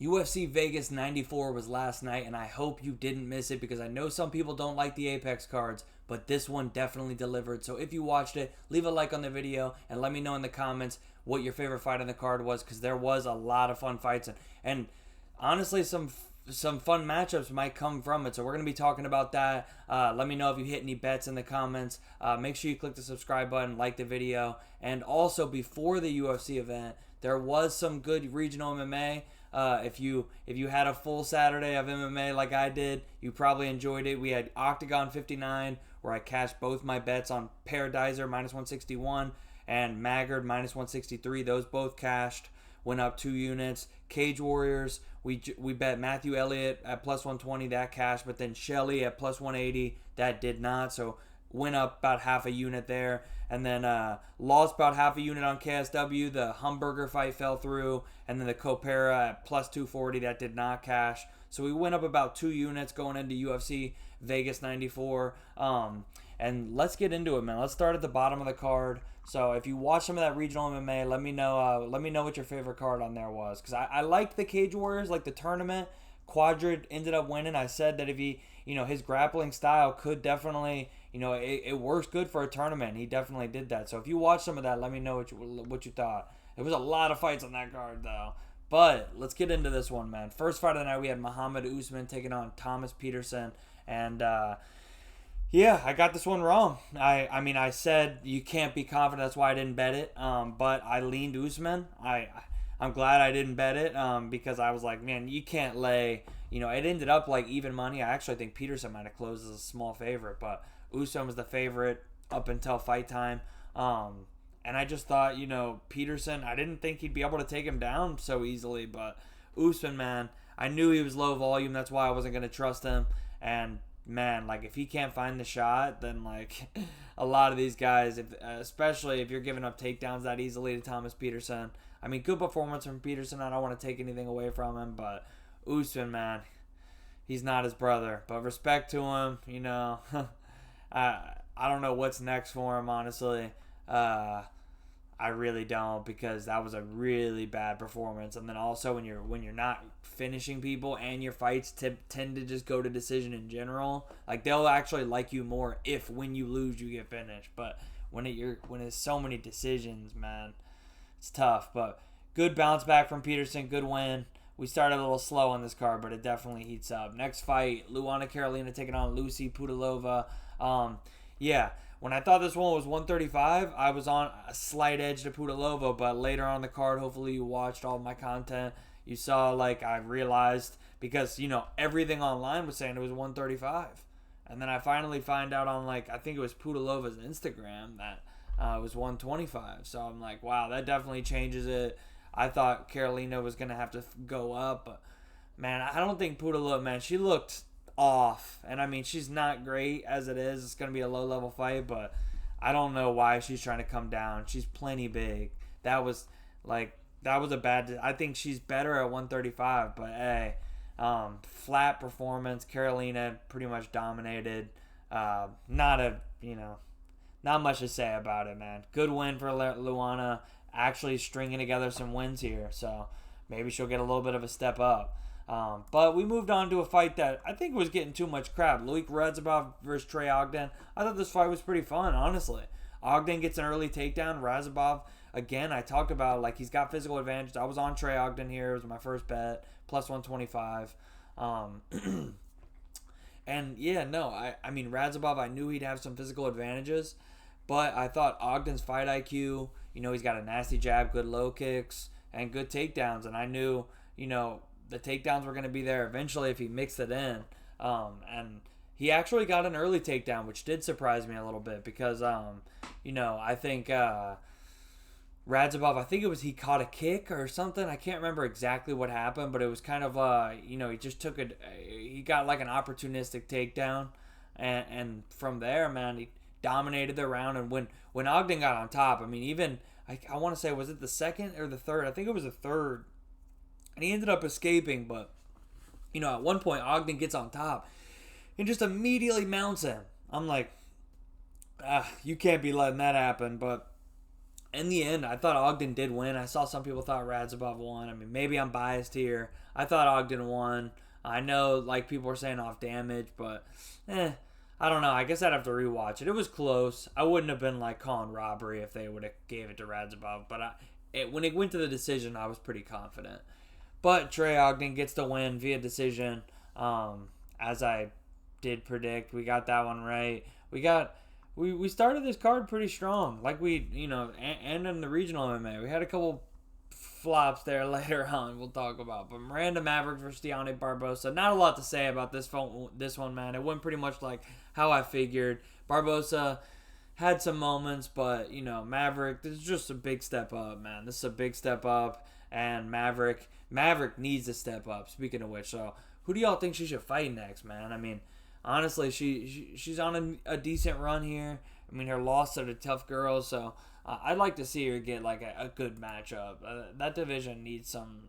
UFC Vegas 94 was last night, and I hope you didn't miss it because I know some people don't like the Apex cards, but this one definitely delivered. So if you watched it, leave a like on the video and let me know in the comments what your favorite fight on the card was, because there was a lot of fun fights and honestly some fun matchups might come from it. So we're going to be talking about that. Let me know if you hit any bets in the comments. Make sure you click the subscribe button, like the video, and also before the UFC event, there was some good regional MMA. If you had a full Saturday of MMA like I did, you probably enjoyed it. We had Oktagon 59, where I cashed both my bets on Paradiser minus 161 and Maggard minus 163. Those both cashed, went up 2 units. Cage Warriors, we bet Matthew Elliott at plus 120, that cashed, but then Shelley at plus 180, that did not. So went up about half a unit there. And then lost about half a unit on KSW. The Hamburger fight fell through. And then the Copera at plus 240, that did not cash. So we went up about 2 units going into UFC Vegas 94. And let's get into it, man. Let's start at the bottom of the card. So if you watch some of that regional MMA, let me know what your favorite card on there was. Because I liked the Cage Warriors, like the tournament. Quadrant ended up winning. I said that if he, his grappling style could definitely, it works good for a tournament. He definitely did that. So if you watch some of that, let me know what you thought. There was a lot of fights on that card, though. But let's get into this one, man. First fight of the night, we had Muhammad Usman taking on Thomas Peterson. And, yeah, I got this one wrong. I said you can't be confident. That's why I didn't bet it. But I leaned Usman. I'm glad I didn't bet it because I was like, man, you can't lay. It ended up like even money. I actually think Peterson might have closed as a small favorite, but Usman was the favorite up until fight time. And I just thought, Peterson, I didn't think he'd be able to take him down so easily, but Usman, man, I knew he was low volume. That's why I wasn't going to trust him. And man, like if he can't find the shot, then like a lot of these guys, especially if you're giving up takedowns that easily to Thomas Peterson. I mean, good performance from Peterson. I don't want to take anything away from him, but Usman, man, he's not his brother. But respect to him, I don't know what's next for him, honestly. I really don't, because that was a really bad performance. And then also when you're not finishing people and your fights tend to just go to decision in general, like they'll actually like you more if when you lose you get finished. But when it's so many decisions, man, it's tough. But good bounce back from Peterson, good win. We started a little slow on this card, but it definitely heats up. Next fight, Luana Carolina taking on Lucy Pudilova. Yeah. When I thought this one was 135, I was on a slight edge to Pudilova, but later on the card, hopefully you watched all of my content. You saw, I realized, because, everything online was saying it was 135. And then I finally find out on, I think it was Pudilova's Instagram that it was 125. So I'm like, wow, that definitely changes it. I thought Carolina was going to have to go up, but, man, I don't think Pudilova, man, she looked off. And I mean, she's not great as it is. It's going to be a low level fight, but I don't know why she's trying to come down. She's plenty big. That was a bad, I think she's better at 135, but hey, flat performance. Carolina pretty much dominated. Not much to say about it, man. Good win for Luana, actually stringing together some wins here. So maybe she'll get a little bit of a step up. But we moved on to a fight that I think was getting too much crap. Loic Razabov versus Trey Ogden. I thought this fight was pretty fun, honestly. Ogden gets an early takedown. Razabov, again, I talked about, he's got physical advantage. I was on Trey Ogden here. It was my first bet, plus 125. And, yeah, no, I mean, Razabov, I knew he'd have some physical advantages. But I thought Ogden's fight IQ, he's got a nasty jab, good low kicks, and good takedowns. And I knew, the takedowns were going to be there eventually if he mixed it in. And he actually got an early takedown, which did surprise me a little bit because, I think Radzhabov, I think it was he caught a kick or something. I can't remember exactly what happened, but it was kind of, he just took he got an opportunistic takedown. And from there, man, he dominated the round. And when Ogden got on top, I mean, even, I want to say, was it the second or the third? I think it was the third. And he ended up escaping, but, at one point, Ogden gets on top and just immediately mounts him. I'm like, you can't be letting that happen. But in the end, I thought Ogden did win. I saw some people thought Radzhabov won. I mean, maybe I'm biased here. I thought Ogden won. I know, like, people were saying off damage, but, I don't know. I guess I'd have to rewatch it. It was close. I wouldn't have been, like, calling robbery if they would have gave it to Radzhabov, but when it went to the decision, I was pretty confident. But Trey Ogden gets the win via decision, as I did predict. We got that one right. We started this card pretty strong, like and in the regional MMA. We had a couple flops there later on we'll talk about. But Miranda Maverick versus Deanna Barbosa. Not a lot to say about this one, man. It went pretty much like how I figured. Barbosa had some moments, but, Maverick, this is just a big step up, man. This is a big step up, and Maverick needs to step up, speaking of which. So, who do y'all think she should fight next, man? I mean, honestly, she's on a decent run here. I mean, her loss to the tough girls, so I'd like to see her get like a good matchup. That division needs some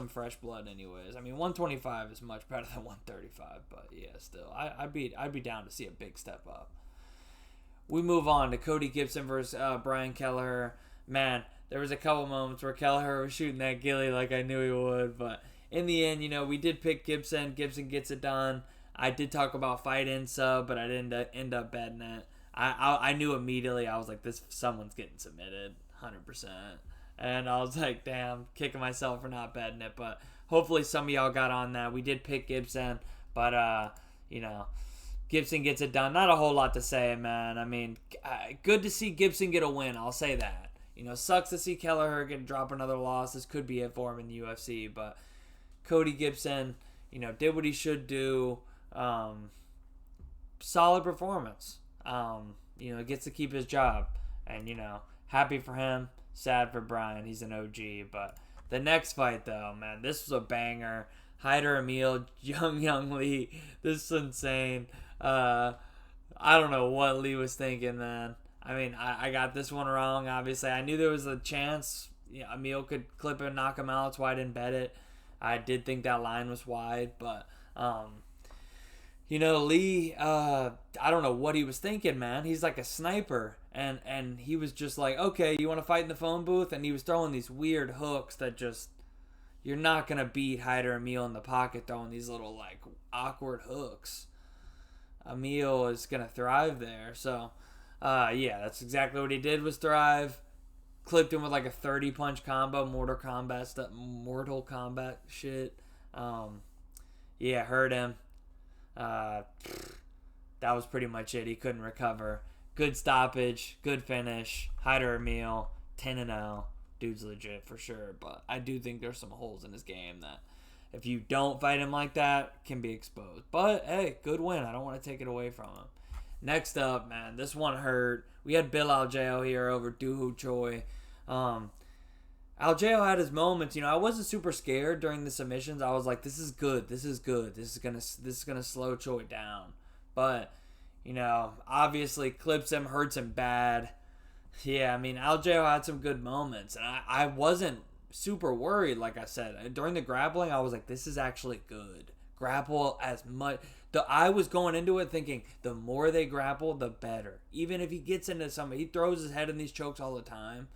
fresh blood, anyways. I mean, 125 is much better than 135, but yeah, still, I'd be down to see a big step up. We move on to Cody Gibson versus Brian Kelleher. Man, there was a couple moments where Kelleher was shooting that ghillie like I knew he would, but in the end, we did pick Gibson. Gibson gets it done. I did talk about fight in sub, but I didn't end up betting it. I knew immediately. I was like, someone's getting submitted, 100%. And I was like, damn, kicking myself for not betting it. But hopefully some of y'all got on that. We did pick Gibson, but Gibson gets it done. Not a whole lot to say, man. I mean, good to see Gibson get a win. I'll say that. Sucks to see Kelleher drop another loss. This could be it for him in the UFC, but Cody Gibson, did what he should do. Solid performance. Gets to keep his job, and happy for him, sad for Brian. He's an OG. But the next fight, though, man, this was a banger. Hyder Emil, Young Lee. This is insane. I don't know what Lee was thinking, man. I mean, I got this one wrong. Obviously, I knew there was a chance Emil could clip it and knock him out. That's why I didn't bet it. I did think that line was wide, but Lee, I don't know what he was thinking, man. He's like a sniper, and he was just like, okay, you want to fight in the phone booth? And he was throwing these weird hooks that just, you're not going to beat Hyder Emil in the pocket throwing these little, like, awkward hooks. Emil is going to thrive there. So, yeah, that's exactly what he did, was thrive. Clipped him with like a 30-punch combo, Mortal Kombat shit. Yeah, hurt him. That was pretty much it. He couldn't recover. Good stoppage, good finish. Hyder Emil, 10-0. Dude's legit for sure, but I do think there's some holes in his game that if you don't fight him like that, can be exposed. But hey, good win. I don't want to take it away from him. Next up, man, this one hurt. We had Bill Aljao here over Dooho Choi. Aljao had his moments. I wasn't super scared during the submissions. I was like, this is good. This is gonna slow Choi down. But obviously clips him, hurts him bad. Yeah, I mean, Aljao had some good moments, and I wasn't super worried. Like I said, during the grappling, I was like, this is actually good. Grapple as much. I was going into it thinking the more they grapple, the better. Even if he gets into something, he throws his head in these chokes all the time.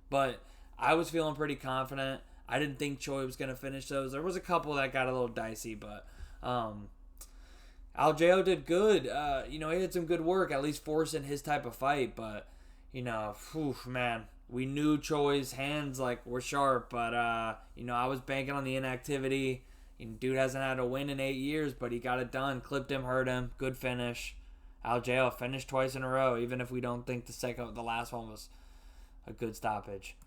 But I was feeling pretty confident. I didn't think Choi was going to finish those. There was a couple that got a little dicey, but Aljao did good. He had some good work, at least forcing his type of fight. But, man, we knew Choi's hands were sharp. But, I was banking on the inactivity. Dude hasn't had a win in 8 years, but he got it done. Clipped him, hurt him. Good finish. Aljao finished twice in a row, even if we don't think the last one was a good stoppage.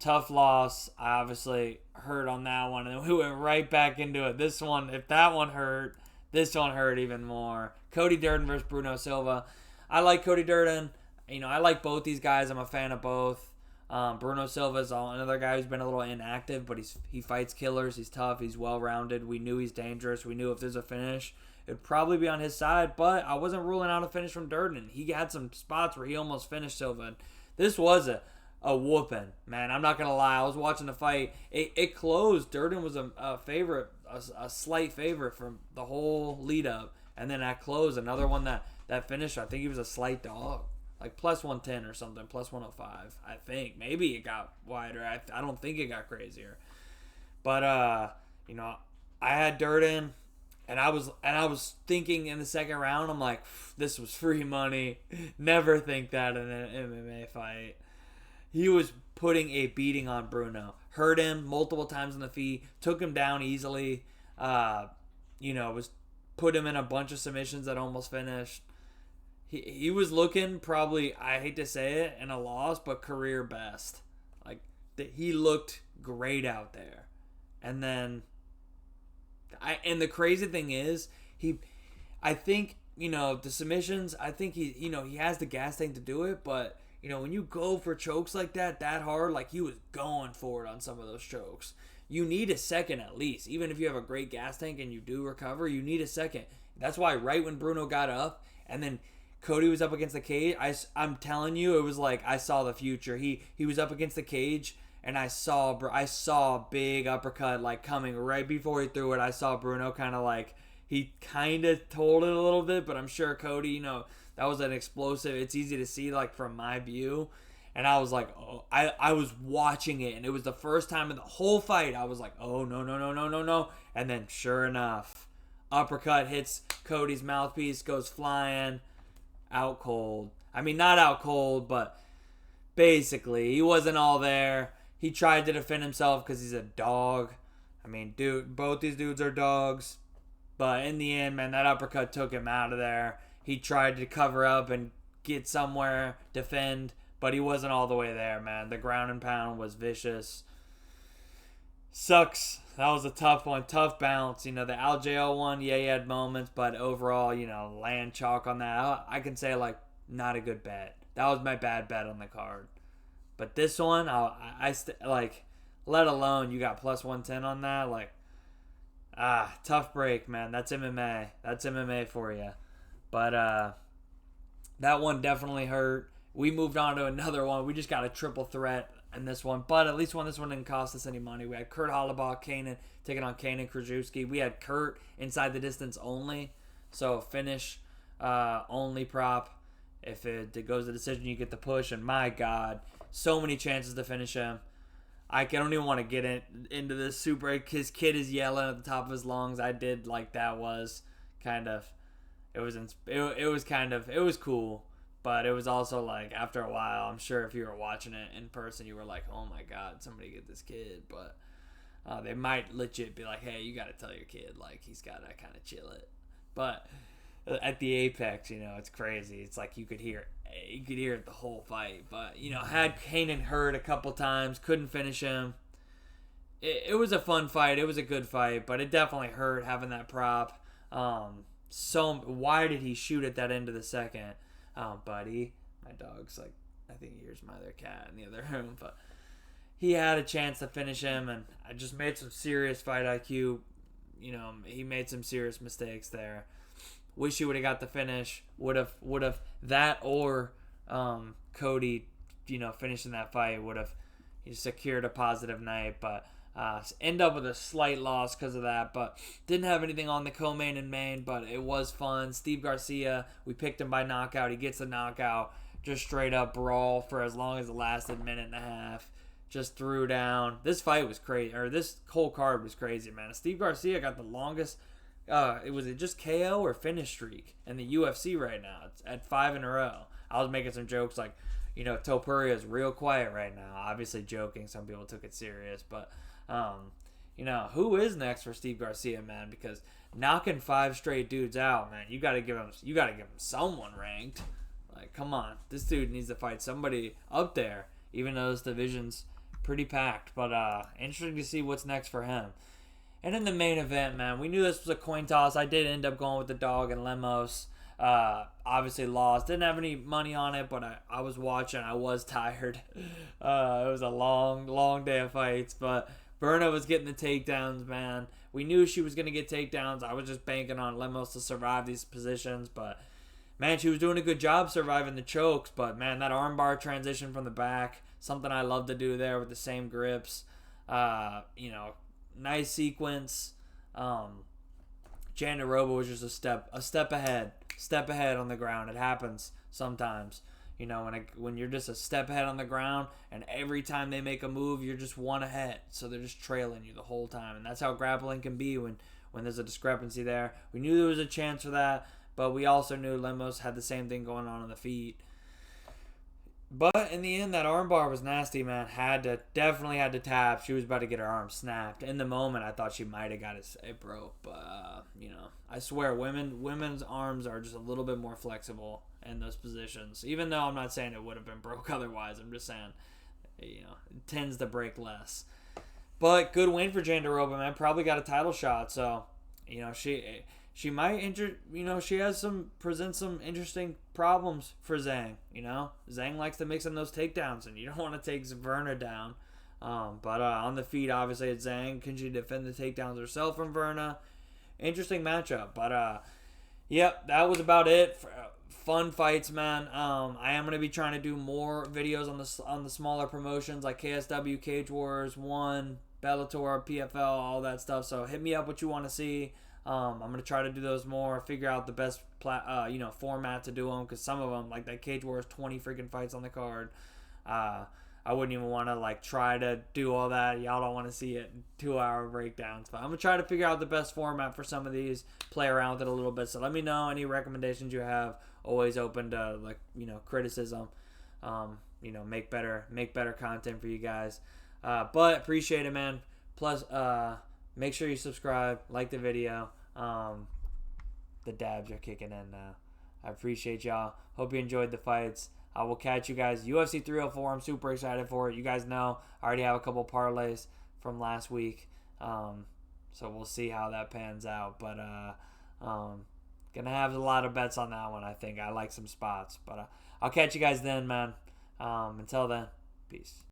Tough loss. I obviously hurt on that one, and then we went right back into it. This one, if that one hurt, this one hurt even more. Cody Durden versus Bruno Silva. I like Cody Durden. I like both these guys. I'm a fan of both. Bruno Silva is another guy who's been a little inactive, but he fights killers. He's tough. He's well-rounded. We knew he's dangerous. We knew if there's a finish, it'd probably be on his side, but I wasn't ruling out a finish from Durden. He had some spots where he almost finished Silva. This was a whooping, man. I'm not going to lie. I was watching the fight. It closed. Durden was a favorite, a slight favorite from the whole lead-up, and then at close, another one that finished, I think he was a slight dog. like plus 110 or something, plus 105. I think maybe it got wider. I don't think it got crazier. But you know, I had Durden, and I was thinking in the second round, I'm like, this was free money. Never think that in an MMA fight. He was putting a beating on Bruno. Hurt him multiple times on the feet. Took him down easily. Was put him in a bunch of submissions that almost finished. He was looking probably, I hate to say it, in a loss, but career best. Like, he looked great out there. And then, the crazy thing is, I think, the submissions, I think he has the gas tank to do it, but, when you go for chokes like that hard, like he was going for it on some of those chokes. You need a second at least. Even if you have a great gas tank and you do recover, you need a second. That's why right when Bruno got up and then Cody was up against the cage, I'm telling you, it was like I saw the future. He was up against the cage and I saw a big uppercut like coming right before he threw it. I saw Bruno kind of like, he kind of told it a little bit, but I'm sure Cody, that was an explosive. It's easy to see like from my view. And I was like, oh, I was watching it, and it was the first time in the whole fight I was like, oh, no. And then sure enough, uppercut hits Cody's mouthpiece, goes flying, out cold. I mean, not out cold, but basically, he wasn't all there. He tried to defend himself because he's a dog. I mean, dude, both these dudes are dogs. But in the end, man, that uppercut took him out of there. He tried to cover up and get somewhere, defend, but he wasn't all the way there, man. The ground and pound was vicious. Sucks. That was a tough one. Tough bounce. The Algeo one, yeah, he had moments, but overall, land chalk on that. I can say, like, not a good bet. That was my bad bet on the card. But this one, let alone you got plus 110 on that, like, tough break, man. That's MMA. That's MMA for you. But that one definitely hurt. We moved on to another one. We just got a triple threat in this one. But at least this one didn't cost us any money. We had Kurt Hollabaugh, Kanan, taking on Kanan Krajewski. We had Kurt inside the distance only. So finish only prop. If it goes to decision, you get the push. And my God, so many chances to finish him. I don't even want to get into this super. His kid is yelling at the top of his lungs. I did like that was kind of. It was cool. But it was also like, after a while, I'm sure if you were watching it in person, you were like, oh my God, somebody get this kid. But they might legit be like, hey, you got to tell your kid, like, he's got to kind of chill it. But at the apex, it's crazy. It's like you could hear it the whole fight. But, had Kanan hurt a couple times, couldn't finish him. It was a fun fight. It was a good fight, but it definitely hurt having that prop. So why did he shoot at that end of the second? Oh, buddy. My dog's like, I think he hears my other cat in the other room. But he had a chance to finish him, and I just made some serious fight IQ. He made some serious mistakes there. Wish he would have got the finish. Would have that or Cody, finishing that fight would have secured a positive night. But end up with a slight loss because of that, but didn't have anything on the co-main and main, but it was fun. Steve Garcia, we picked him by knockout. He gets the knockout, just straight up brawl for as long as it lasted, minute and a half. Just threw down. This fight was crazy, or this whole card was crazy, man. Steve Garcia got the longest, was it just KO or finish streak in the UFC right now? It's at 5 in a row. I was making some jokes like, Topuria is real quiet right now. Obviously joking. Some people took it serious, but who is next for Steve Garcia, man? Because knocking 5 straight dudes out, man, you gotta give him someone ranked. Like, come on, this dude needs to fight somebody up there, even though this division's pretty packed. But interesting to see what's next for him. And in the main event, man, we knew this was a coin toss. I did end up going with the dog and Lemos. Obviously lost. Didn't have any money on it, but I was watching. I was tired. It was a long day of fights, but Berna was getting the takedowns, man. We knew she was going to get takedowns. I was just banking on Lemos to survive these positions, but man, she was doing a good job surviving the chokes. But man, that armbar transition from the back, something I love to do there with the same grips. Nice sequence. Jandiroba was just a step ahead on the ground. It happens sometimes. You know, when you're just a step ahead on the ground, and every time they make a move, you're just one ahead. So they're just trailing you the whole time, and that's how grappling can be when there's a discrepancy there. We knew there was a chance for that, but we also knew Lemos had the same thing going on the feet. But in the end, that armbar was nasty, man. Definitely had to tap. She was about to get her arm snapped. In the moment, I thought she might have got it broke. But you know, I swear, women's arms are just a little bit more flexible in those positions. Even though I'm not saying it would have been broke otherwise, I'm just saying, you know, it tends to break less. But good win for Jandiroba, man. Probably got a title shot. So, you know, she might she presents some interesting problems for Zhang. You know, Zhang likes to mix in those takedowns, and you don't want to take Verna down. But on the feet, obviously it's Zhang. Can she defend the takedowns herself from Verna? Interesting matchup. But yep, that was about it. Fun fights, man. I am gonna be trying to do more videos on the smaller promotions like KSW, Cage Wars, One, Bellator, PFL, all that stuff. So hit me up what you want to see. I'm gonna try to do those more. Figure out the best format to do them, because some of them, like that Cage Wars, 20 freaking fights on the card. I wouldn't even want to like try to do all that. Y'all don't want to see it 2-hour breakdowns. But I'm gonna try to figure out the best format for some of these. Play around with it a little bit. So let me know any recommendations you have. Always open to criticism. Make better content for you guys. But appreciate it, man. Plus, make sure you subscribe, like the video. The dabs are kicking in now. I appreciate y'all. Hope you enjoyed the fights. I will catch you guys. UFC 304, I'm super excited for it. You guys know I already have a couple parlays from last week. So we'll see how that pans out. But gonna have a lot of bets on that one, I think. I like some spots. But I'll catch you guys then, man. Until then, peace.